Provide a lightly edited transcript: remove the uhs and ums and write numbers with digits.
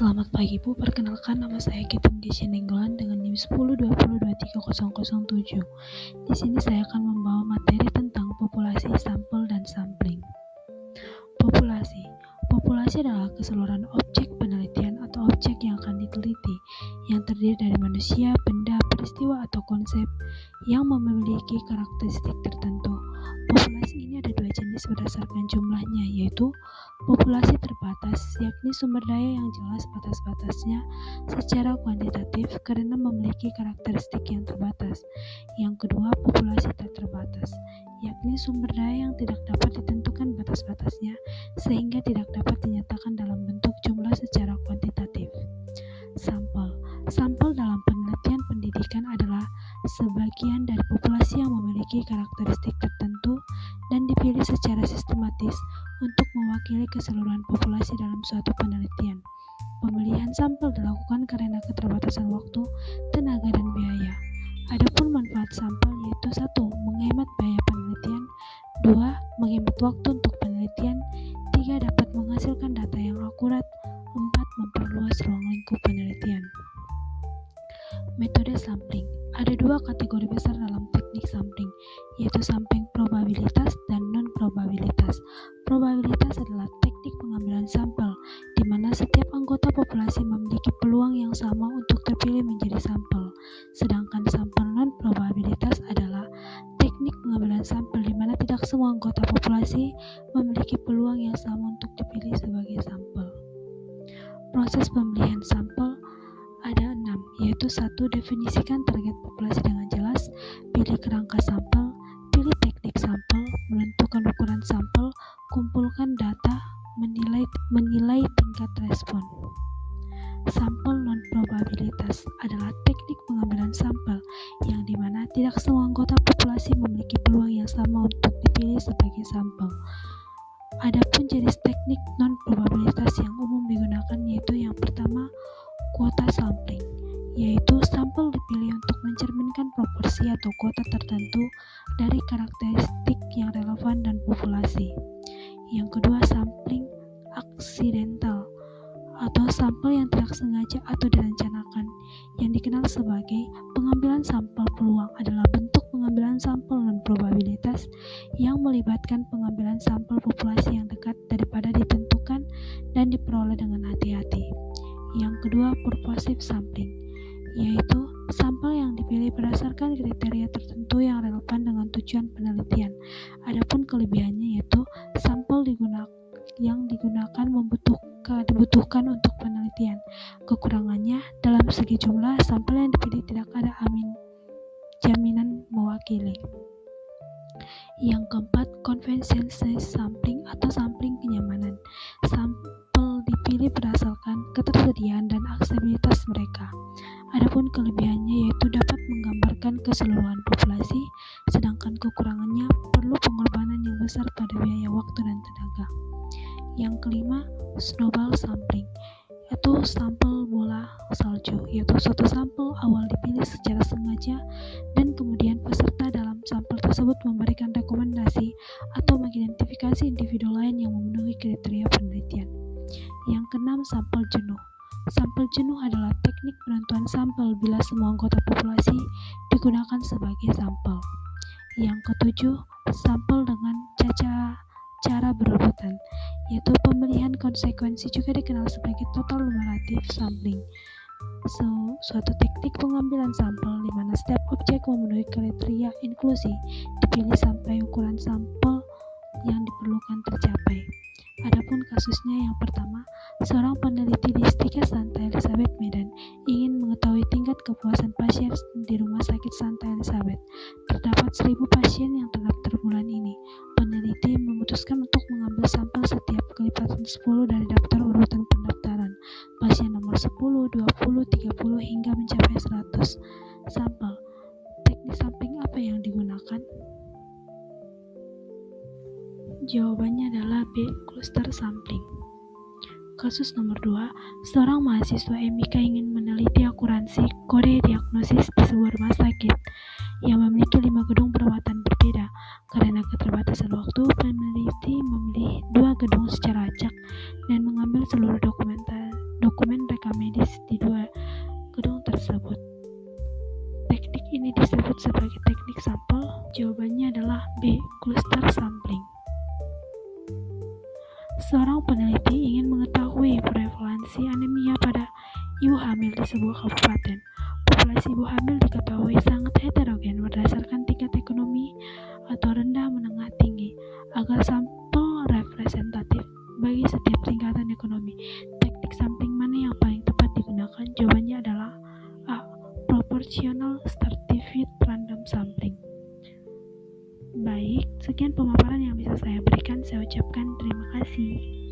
Selamat pagi Bu, perkenalkan nama saya Kitin Gesya Nenggolan dengan NIM 1020230007. Di sini saya akan membawa materi tentang populasi, sampel, dan sampling. Populasi. Populasi adalah keseluruhan objek penelitian atau objek yang akan diteliti, yang terdiri dari manusia, benda, peristiwa, atau konsep yang memiliki karakteristik tertentu. Populasi ini ada dua jenis berdasarkan jumlahnya, yaitu populasi terbatas, yakni sumber daya yang jelas batas-batasnya secara kuantitatif karena memiliki karakteristik yang terbatas. Yang kedua, populasi tak terbatas, yakni sumber daya yang tidak dapat ditentukan batas-batasnya sehingga tidak dapat dinyatakan dalam bentuk jumlah secara kuantitatif. Sampel. Sampel dalam penelitian pendidikan adalah sebagian dari populasi yang memiliki karakteristik tertentu dan dipilih secara sistematis untuk mewakili keseluruhan populasi dalam suatu penelitian. Pemilihan sampel dilakukan karena keterbatasan waktu, tenaga, dan biaya. Adapun manfaat sampel yaitu 1. Menghemat biaya penelitian, 2. Menghemat waktu untuk penelitian, 3. Dapat menghasilkan data yang akurat, 4. Memperluas ruang lingkup penelitian. Metode sampling. Ada dua kategori besar dalam teknik sampling, yaitu sampling probabilitas dan non-probabilitas. Probabilitas adalah teknik pengambilan sampel, di mana setiap anggota populasi memiliki peluang yang sama untuk terpilih menjadi sampel. Sedangkan sampel non-probabilitas adalah teknik pengambilan sampel di mana tidak semua anggota populasi memiliki peluang yang sama untuk dipilih sebagai sampel. Proses pemilihan sampel ada 6, yaitu 1. Definisikan target populasi dengan jelas, pilih kerangka sampel, pilih teknik sampel, menentukan ukuran sampel, kumpulkan data, menilai tingkat respon. Sampel non-probabilitas adalah teknik pengambilan sampel yang dimana tidak semua anggota populasi memiliki peluang yang sama untuk dipilih sebagai sampel. Adapun jenis teknik non-probabilitas yang umum digunakan yaitu yang pertama, kuota sampling, yaitu sampel dipilih untuk mencerminkan proporsi atau kuota tertentu dari karakteristik yang relevan dan populasi. Yang kedua, sampling aksidental atau sampel yang tidak sengaja atau direncanakan, yang dikenal sebagai pengambilan sampel peluang adalah bentuk pengambilan sampel non-probabilitas yang melibatkan pengambilan sampel populasi yang dekat daripada ditentukan dan diperoleh dengan hati-hati. Yang kedua, purposive sampling, yaitu sampel yang dipilih berdasarkan kriteria tertentu yang relevan dengan tujuan penelitian. Adapun kelebihannya yaitu sampel yang digunakan dibutuhkan untuk penelitian. Kekurangannya, dalam segi jumlah, sampel yang dipilih tidak ada jaminan mewakili. Yang keempat, convenience sampling atau sampling kenyamanan. Sampel dipilih berdasarkan ketersediaan dan aksesibilitas mereka. Adapun kelebihannya yaitu dapat menggambarkan keseluruhan populasi, sedangkan kekurangannya perlu pengorbanan yang besar pada biaya waktu dan tenaga. Yang kelima, snowball sampling, yaitu sampel bola salju, yaitu suatu sampel awal dipilih secara sengaja dan kemudian peserta dalam sampel tersebut memberikan rekomendasi atau mengidentifikasi individu lain yang memenuhi kriteria penelitian. Yang keenam, sampel jenuh. Sampel jenuh adalah teknik penentuan sampel bila semua anggota populasi digunakan sebagai sampel. Yang ketujuh, sampel dengan cara berurutan, yaitu pemilihan konsekuensi juga dikenal sebagai total numerative sampling. Suatu teknik pengambilan sampel di mana setiap objek memenuhi kriteria inklusi dipilih sampai ukuran sampel yang diperlukan tercapai. Adapun kasusnya yang pertama, seorang peneliti di Stika Santa Elizabeth Medan ingin mengetahui tingkat kepuasan pasien di Rumah Sakit Santa Elizabeth. Terdapat 1000 pasien yang terdaftar bulan ini. Peneliti memutuskan untuk mengambil sampel setiap kelipatan 10 dari daftar urutan pendaftaran. Pasien nomor 10, 20, 30 hingga mencapai 100 sampel. Teknik sampling apa yang digunakan? Jawabannya adalah B. Cluster sampling. Kasus nomor 2, seorang mahasiswa MIK ingin meneliti akuransi kode diagnosis di sebuah rumah sakit yang memiliki 5 gedung perawatan berbeda. Karena keterbatasan waktu, peneliti memilih 2 gedung secara acak dan mengambil seluruh dokumen ini disebut sebagai teknik sampel? Jawabannya adalah B. Cluster sampling. Seorang peneliti ingin mengetahui prevalensi anemia pada ibu hamil di sebuah kabupaten. Populasi ibu hamil diketahui sangat heterogen berdasarkan tingkat ekonomi atau rendah, menengah, tinggi. Agar sampel representatif bagi setiap tingkatan ekonomi, teknik sampling mana yang paling tepat digunakan? Jawabannya adalah A. Proportional stratified random sampling. Baik, sekian pemaparan yang bisa saya berikan. Saya ucapkan terima kasih.